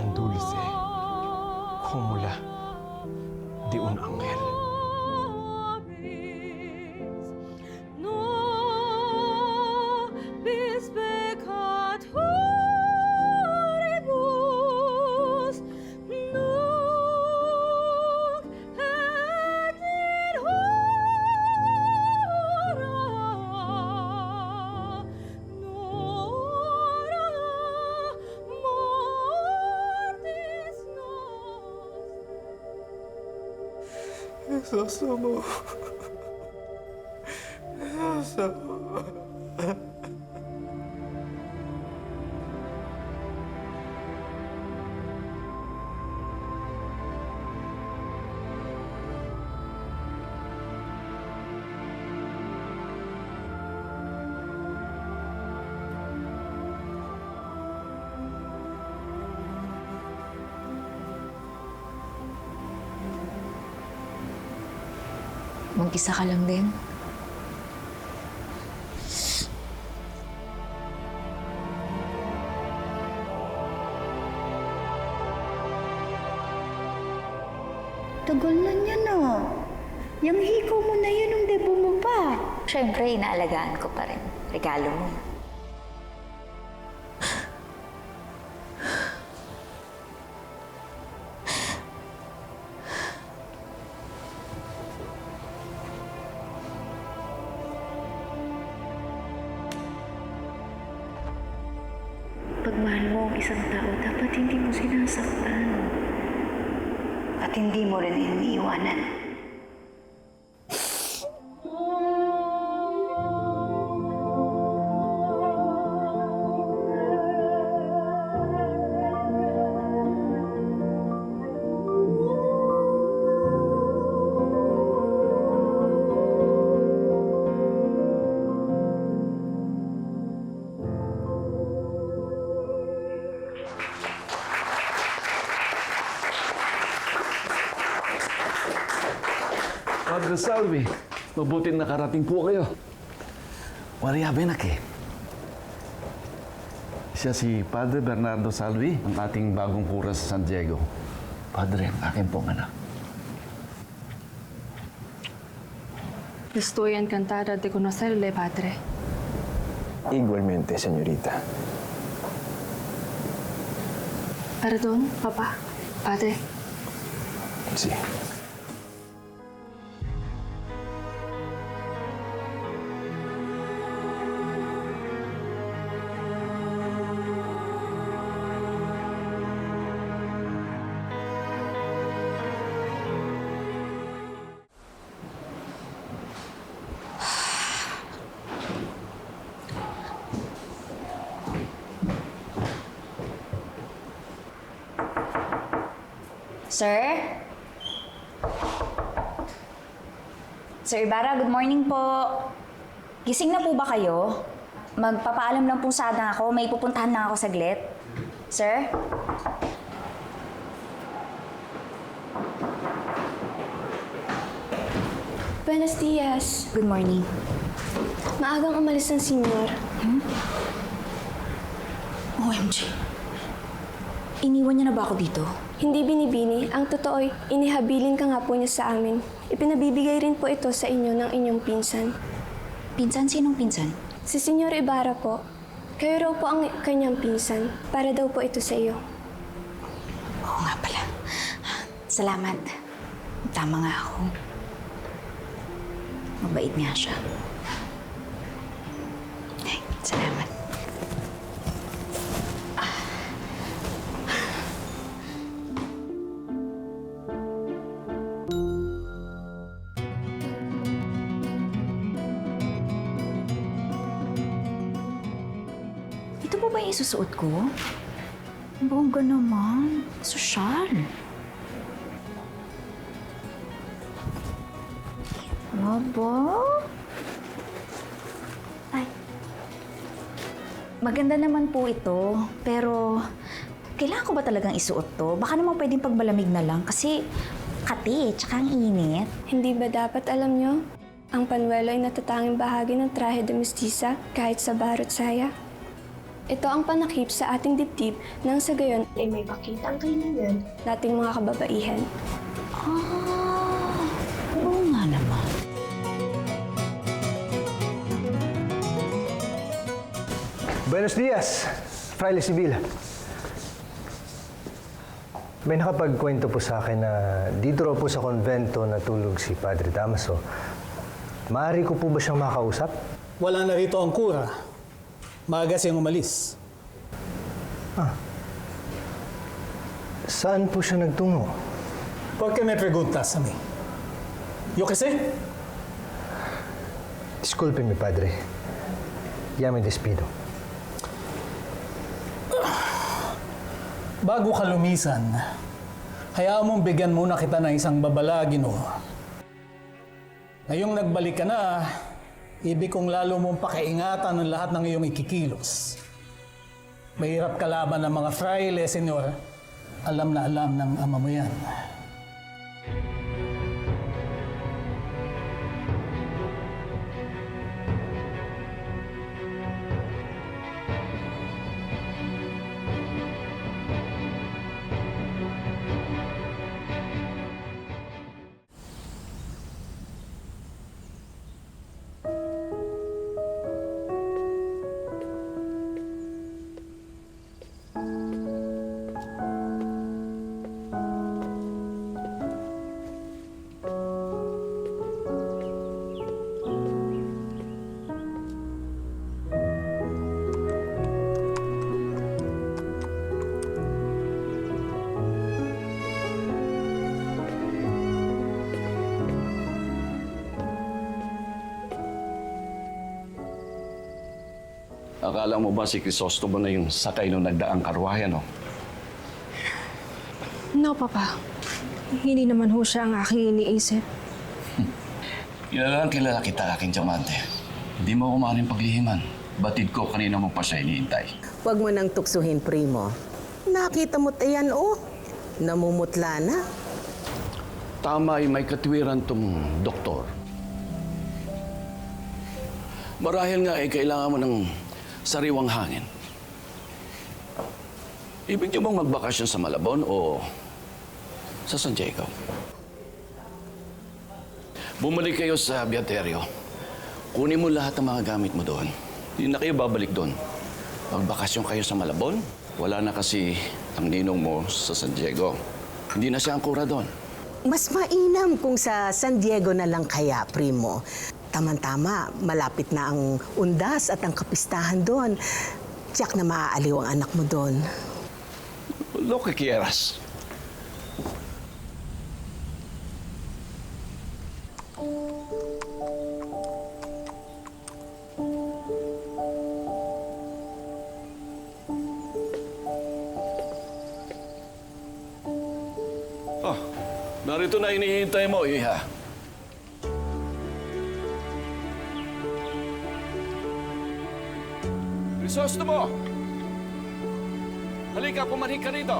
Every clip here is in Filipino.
tan dulce como la de un ángel. Jesus mo. Jesus mo. Mag-isa ka lang din. Tagal na niya na. Yung hikaw mo na yun, ang debo mo pa. Siyempre, inaalagaan ko pa rin. Regalo mo. Pag mahal mo ang isang tao, dapat hindi mo sinasaktan. At hindi mo rin iniiwanan. Padre Salvi, mabuting nakarating po kayo. Wariabenak eh. Siya si Padre Bernardo Salvi, ang ating bagong kura sa San Diego. Padre, akin pong anak. Estoy encantada de conocerle, padre. Igualmente, señorita. Perdón, papá. Padre. Sí. Sir? Sir Ibarra, good morning po. Gising na po ba kayo? Magpapaalam lang po sana ako. May pupuntahan na ako saglit. Sir? Buenos dias. Good morning. Maagang umalis ng senyor. OMG. Iniwan niya na ba ako dito? Hindi binibini. Ang totoo'y inihabilin ka nga po niya sa amin. Ipinabibigay rin po ito sa inyo ng inyong pinsan. Pinsan? Sinong pinsan? Si Senyor Ibarra po. Kayo raw po ang kanyang pinsan. Para daw po ito sa iyo. Oo nga pala. Salamat. Tama nga ako. Mabait nga siya. Ay, salamat. Ito po ba yung isusuot ko? Ang bongga naman. Sosyal. Aba? Ay. Maganda naman po ito, pero kailangan ko ba talagang isuot to? Baka naman pwedeng pagmalamig na lang kasi kati, tsaka ang init. Hindi ba dapat alam nyo? Ang panuelo ay natatanging bahagi ng trahe de mestiza kahit sa barot saya. Ito ang panakip sa ating dibdib nang sa gayon ay may pakita ang kailangan nating mga kababaihan. Oo nga naman. Buenos dias, Fraile Sibyl. May nakapagkwento po sa akin na dito raw po sa konvento natulog si Padre Damaso. Maaari ko po ba siyang makausap? Wala na rito ang kura. Maaga siyang umalis. Saan po siya nagtungo? ¿Por qué me preguntas a mí? Yo qué sé. Disculpe-me, Padre. Ya me despido. Bago ka lumisan, hayaan mong bigyan muna kita ng isang babala, Ginoo. Ngayong nagbalik ka na, ibig kong lalo mong pakiingatan ng lahat ng iyong ikikilos. Mahirap kalaban ng mga fraile, Senyor. Alam na alam ng ama mo yan. Akala mo ba si Crisostomo na yung sakay nung nagdaang karwahe, no? No, Papa. Hindi naman ho siya ang aking iniisip. Kilala kita, aking diamante. Hindi mo ako maaaring paglihiman. Batid ko kanina mo pa siya iniintay. Huwag mo nang tuksuhin, Primo. Nakita mo't ayan, oh. Namumutla na. Tama ay may katwiran tong doktor. Marahil nga ay kailangan mo ng sariwang hangin. Ibig niyo bang magbakasyon sa Malabon o sa San Diego? Bumalik kayo sa Beaterio. Kunin mo lahat ng mga gamit mo doon. Hindi na kayo babalik doon. Magbakasyon kayo sa Malabon. Wala na kasi ang ninong mo sa San Diego. Hindi na siya ang kura doon. Mas mainam kung sa San Diego na lang kaya, Primo. Tama-tama, malapit na ang undas at ang kapistahan doon. Tiyak na maaaliw ang anak mo doon. Lo que quieras. Oh, narito na hinihintay mo, Iha. Crisostomo! Halika, pumanhik ka rito.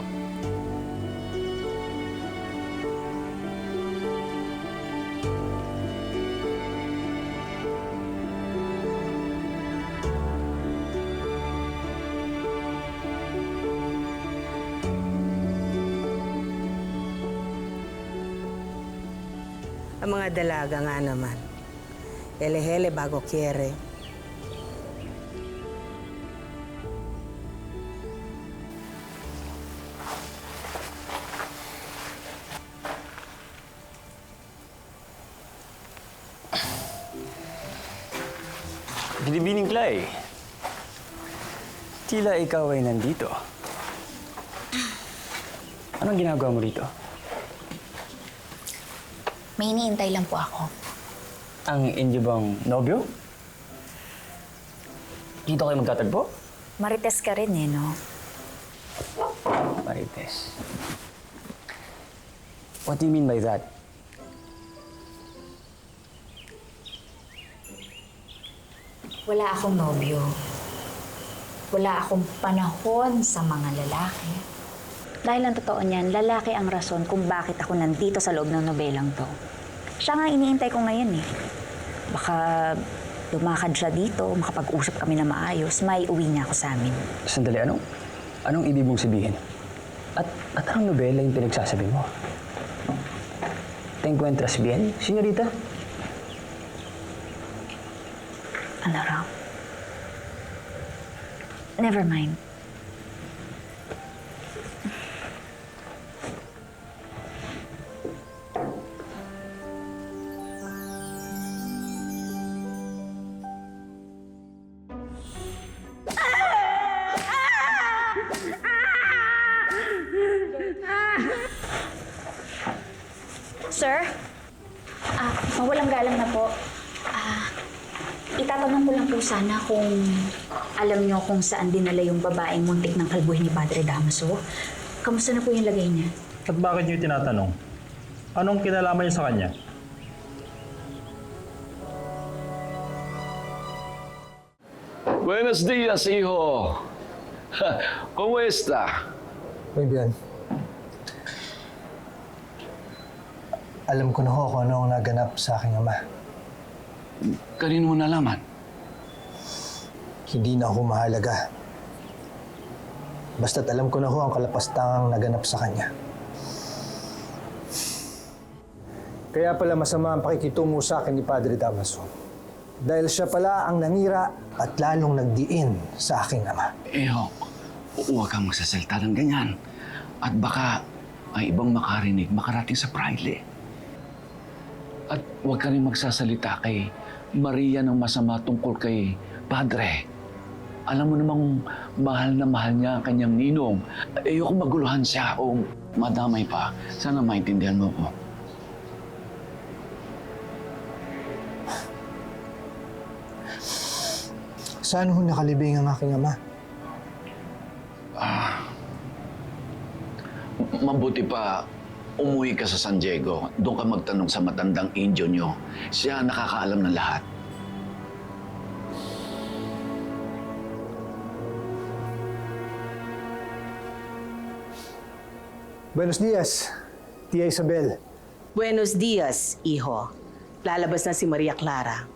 Ang mga dalaga nga naman. Hele-hele bago quiere. Binibining Clay. Tila ikaw ay nandito. Anong ginagawa mo dito? May iniintay lang po ako. Ang inyo bang nobyo? Dito kayo magtatagpo? Marites ka rin eh, no? Marites. What do you mean by that? Wala akong nobyo. Wala akong panahon sa mga lalaki. Dahil ang totoo niyan, lalaki ang rason kung bakit ako nandito sa loob ng nobelang to. Siya nga iniintay ko ngayon eh. Baka lumakad siya dito, makapag-usap kami na maayos, may uwi niya ako sa amin. Sandali, anong ibig mong sabihin? At anong nobela yung pinagsasabi mo? ¿Te encuentras bien, señorita? Ano raw? Never mind. Sir? Mawalang galang na po. Itatanong ko lang po sana kung alam niyo kung saan dinala yung babaeng muntik ng kalbuhin ni Padre Damaso. Kamusta na po yung lagay niya? At bakit niyo tinatanong? Anong kinalaman niyo sa kanya? Buenos días, hijo. ¿Cómo está? Muy bien. Alam ko na ho kung ano ang naganap sa aking ama. Kanino mo nalaman? Hindi na ako mahalaga. Basta't alam ko na ho ang kalapastangang naganap sa kanya. Kaya pala masama ang pakikitungo sa akin ni Padre Damaso. Dahil siya pala ang nangira at lalong nagdiin sa aking ama. Hijo, huwag kang magsasalita ng ganyan. At baka ay ibang makarinig, makarating sa praile. At huwag ka rin magsasalita kay Maria ng masama tungkol kay Padre. Alam mo namang mahal na mahal niya ang kanyang ninong. Ayoko maguluhan siya o madamay pa. Sana maintindihan mo ko. Saan ho nakalibing ang aking ama? Mabuti pa, umuwi ka sa San Diego. Doon ka magtanong sa matandang Indio nyo. Siya nakakaalam ng lahat. Buenos días, Tia Isabel. Buenos dias, iho. Lalabas na si Maria Clara.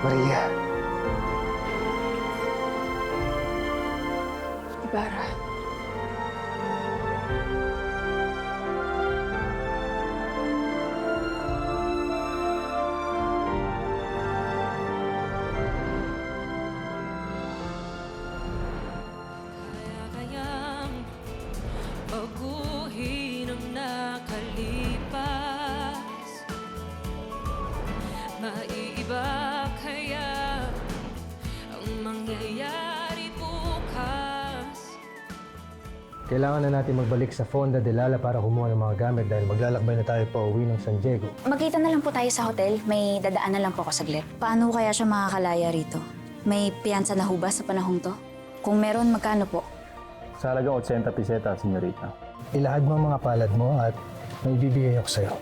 Maria. Ibarra. Kayang baguhin ang nakalipas. Maiiba kaya ang mangyayari bukas. Kailangan na natin magbalik sa Fonda de Lala para kumuha ng mga gamit dahil maglalakbay na tayo pa uwi ng San Diego. Magkita na lang po tayo sa hotel. May dadaan na lang po ako saglit. Paano kaya siya makakalaya rito? May piyansa na hubas sa panahong to? Kung meron, magkano po? Sa halagang 80 peseta, senyorita. Ilahad mo ang mga palad mo at may bibigay ako sa'yo.